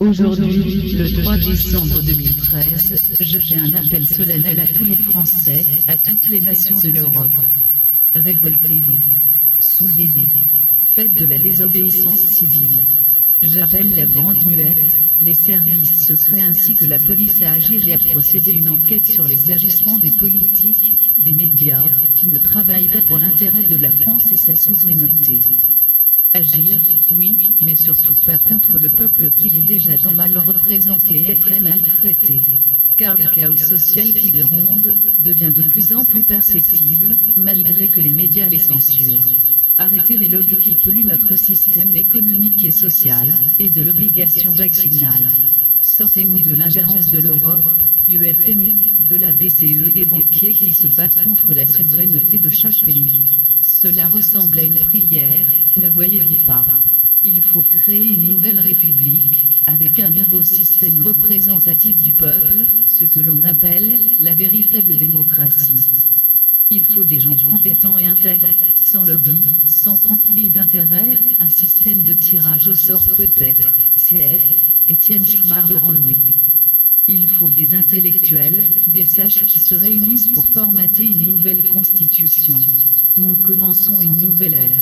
Aujourd'hui, le 3 décembre 2013, je fais un appel solennel à tous les Français, à toutes les nations de l'Europe. Révoltez-vous. Soulevez-vous. Faites de la désobéissance civile. J'appelle la Grande Muette, les services secrets ainsi que la police à agir et à procéder à une enquête sur les agissements des politiques, des médias, qui ne travaillent pas pour l'intérêt de la France et sa souveraineté. Agir, oui, mais surtout pas contre le peuple qui est déjà tant mal représenté et très maltraité. Car le chaos social qui le ronde devient de plus en plus perceptible, malgré que les médias les censurent. Arrêtez les lobbies qui polluent notre système économique et social, et de l'obligation vaccinale. Sortez-nous de l'ingérence de l'Europe, du FMI, de la BCE, des banquiers qui se battent contre la souveraineté de chaque pays. Cela ressemble à une prière, ne voyez-vous pas? Il faut créer une nouvelle république, avec un nouveau système représentatif du peuple, ce que l'on appelle la véritable démocratie. Il faut des gens compétents et intègres, sans lobby, sans conflit d'intérêts, un système de tirage au sort peut-être, CF, Étienne Schumacher, Laurent Louis. Il faut des intellectuels, des sages qui se réunissent pour formater une nouvelle constitution. Nous commençons une nouvelle ère.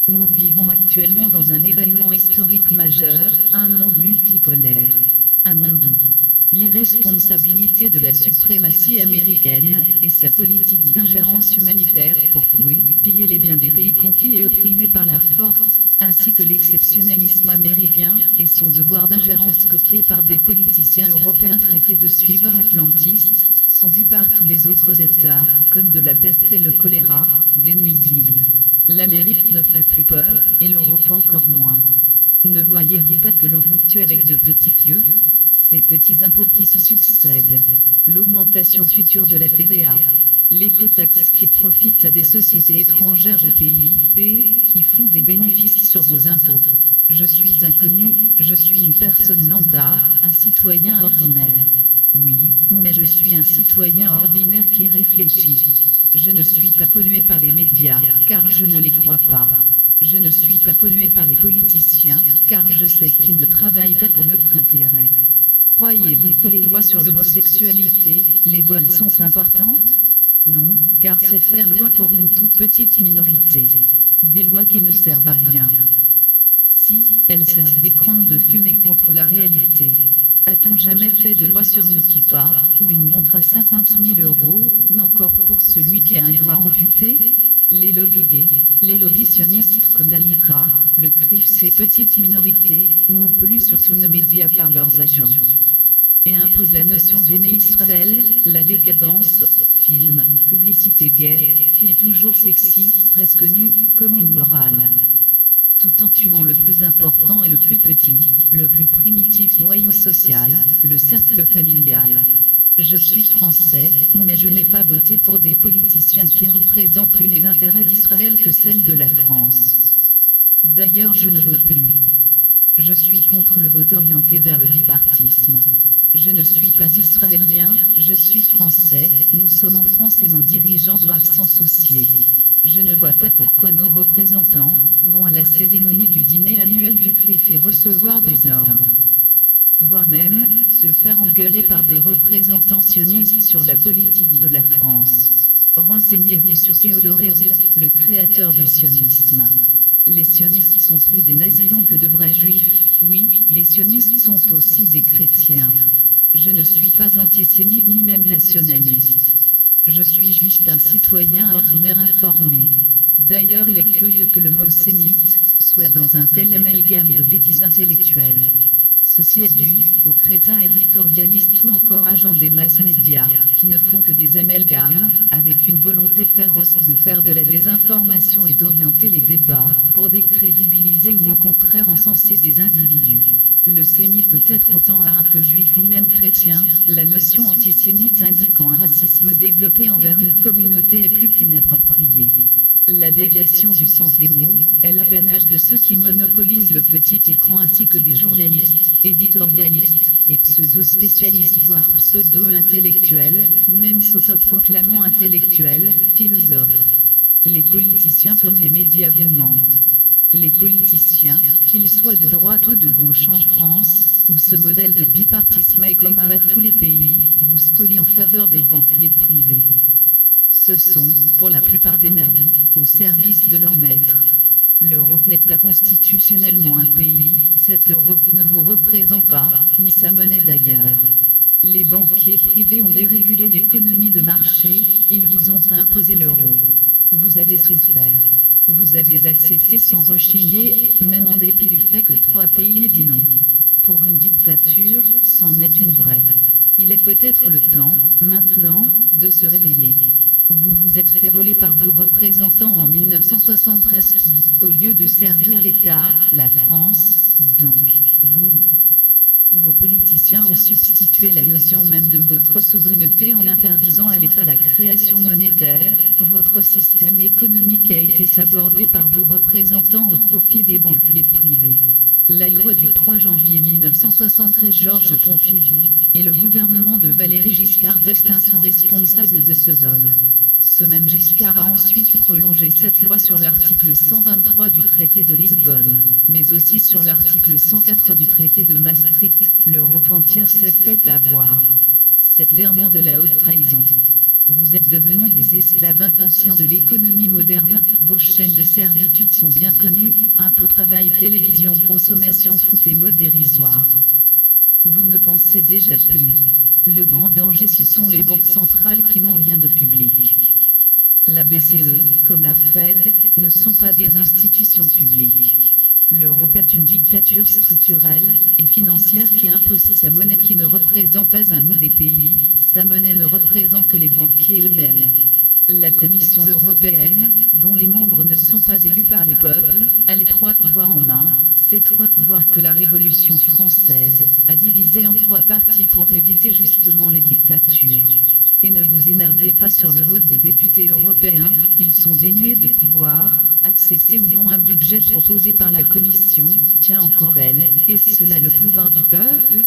Nous vivons actuellement dans un événement historique majeur, un monde multipolaire. Un monde où l'irresponsabilité de la suprématie américaine et sa politique d'ingérence humanitaire pour fouer, piller les biens des pays conquis et opprimés par la force, ainsi que l'exceptionnalisme américain et son devoir d'ingérence copié par des politiciens européens traités de suiveurs atlantistes, sont vus par tous les autres États, comme de la peste et le choléra, des nuisibles. L'Amérique ne fait plus peur, et l'Europe encore moins. Ne voyez-vous pas que l'on vous tue avec de petits pieux? Ces petits impôts qui se succèdent, l'augmentation future de la TVA, l'écotaxe qui profite à des sociétés étrangères au pays, et qui font des bénéfices sur vos impôts. Je suis inconnu, je suis une personne lambda, un citoyen ordinaire. Oui, mais je suis un citoyen ordinaire qui réfléchit. Je ne suis pas pollué par les médias, car je ne les crois pas. Je ne suis pas pollué par les politiciens, car je sais qu'ils ne travaillent pas pour notre intérêt. Croyez-vous que les lois sur l'homosexualité, les voiles sont importantes? Non, car c'est faire loi pour une toute petite minorité. Des lois qui ne servent à rien. Si, elles servent d'écran de fumée contre la réalité. A-t-on jamais fait de loi sur une kippa, ou une montre à 50 000 €, ou encore pour celui qui a un doigt amputé? Les lobbyés, les l'auditionnistes comme la LICRA, le CRIF, ces petites minorités, nous polluent surtout nos médias par leurs agents. Et imposent la notion d'aimer Israël, la décadence, film, publicité gay, filles toujours sexy, presque nues, comme une morale. Tout en tuant le plus important et le plus petit, le plus primitif noyau social, le cercle familial. Je suis français, mais je n'ai pas voté pour des politiciens qui représentent plus les intérêts d'Israël que celles de la France. D'ailleurs, je ne vote plus. Je suis contre le vote orienté vers le bipartisme. Je ne suis pas israélien, je suis français, nous sommes en France et nos dirigeants doivent s'en soucier. Je ne vois pas pourquoi nos représentants vont à la cérémonie du dîner annuel du CRIF et recevoir des ordres. Voire même, se faire engueuler par des représentants sionistes sur la politique de la France. Renseignez-vous sur Théodore Herzl, le créateur du sionisme. Les sionistes sont plus des nazillons que de vrais juifs, oui, les sionistes sont aussi des chrétiens. Je ne suis pas antisémite ni même nationaliste. Je suis juste un citoyen ordinaire informé. D'ailleurs, il est curieux que le mot sémite soit dans un tel amalgame de bêtises intellectuelles. Ceci est dû aux crétins éditorialistes ou encore agents des masses médias, qui ne font que des amalgames, avec une volonté féroce de faire de la désinformation et d'orienter les débats, pour décrédibiliser ou au contraire encenser des individus. Le sémite peut être autant arabe que juif ou même chrétien, la notion antisémite indiquant un racisme développé envers une communauté est plus qu'inappropriée. La déviation du sens des mots est l'apanage de ceux qui monopolisent le petit écran ainsi que des journalistes, éditorialistes, et pseudo-spécialistes voire pseudo-intellectuels, ou même s'autoproclamant intellectuels, philosophes. Les politiciens comme les médias vous mentent. Les politiciens, qu'ils soient de droite ou de gauche en France, où ce modèle de bipartisme est commun à tous les pays, vous spolie en faveur des banquiers privés. Ce sont, pour la plupart des nervis, au service de leur maître. L'Europe n'est pas constitutionnellement un pays, cette Europe ne vous représente pas, ni sa monnaie d'ailleurs. Les banquiers privés ont dérégulé l'économie de marché, ils vous ont imposé l'euro. Vous avez souffert. Vous avez accepté sans rechigner, même en dépit du fait que 3 pays aient dit non. Pour une dictature, c'en est une vraie. Il est peut-être le temps, maintenant, de se réveiller. Vous vous êtes fait voler par vos représentants en 1973 qui, au lieu de servir l'État, la France, donc, vos politiciens ont substitué la notion même de votre souveraineté en interdisant à l'État la création monétaire. Votre système économique a été sabordé par vos représentants au profit des banquiers privés. La loi du 3 janvier 1973 Georges Pompidou et le gouvernement de Valéry Giscard d'Estaing sont responsables de ce vol. Ce même Giscard a ensuite prolongé cette loi sur l'article 123 du traité de Lisbonne, mais aussi sur l'article 104 du traité de Maastricht. L'Europe entière s'est fait avoir. C'est clairement de la haute trahison. Vous êtes devenus des esclaves inconscients de l'économie moderne, vos chaînes de servitude sont bien connues, impôts, travail, télévision, consommation, foot et mode dérisoire. Vous ne pensez déjà plus. Le grand danger ce sont les banques centrales qui n'ont rien de public. La BCE, comme la Fed, ne sont pas des institutions publiques. L'Europe est une dictature structurelle et financière qui impose sa monnaie qui ne représente pas un ou des pays, sa monnaie ne représente que les banquiers eux-mêmes. La Commission européenne, dont les membres ne sont pas élus par les peuples, a les 3 pouvoirs en main, ces 3 pouvoirs que la Révolution française a divisés en 3 parties pour éviter justement les dictatures. Et ne vous énervez pas sur le vote des députés européens, ils sont dénués de pouvoir, accepter ou non un budget proposé par la Commission, tiens encore elle, est-ce là le pouvoir du peuple ?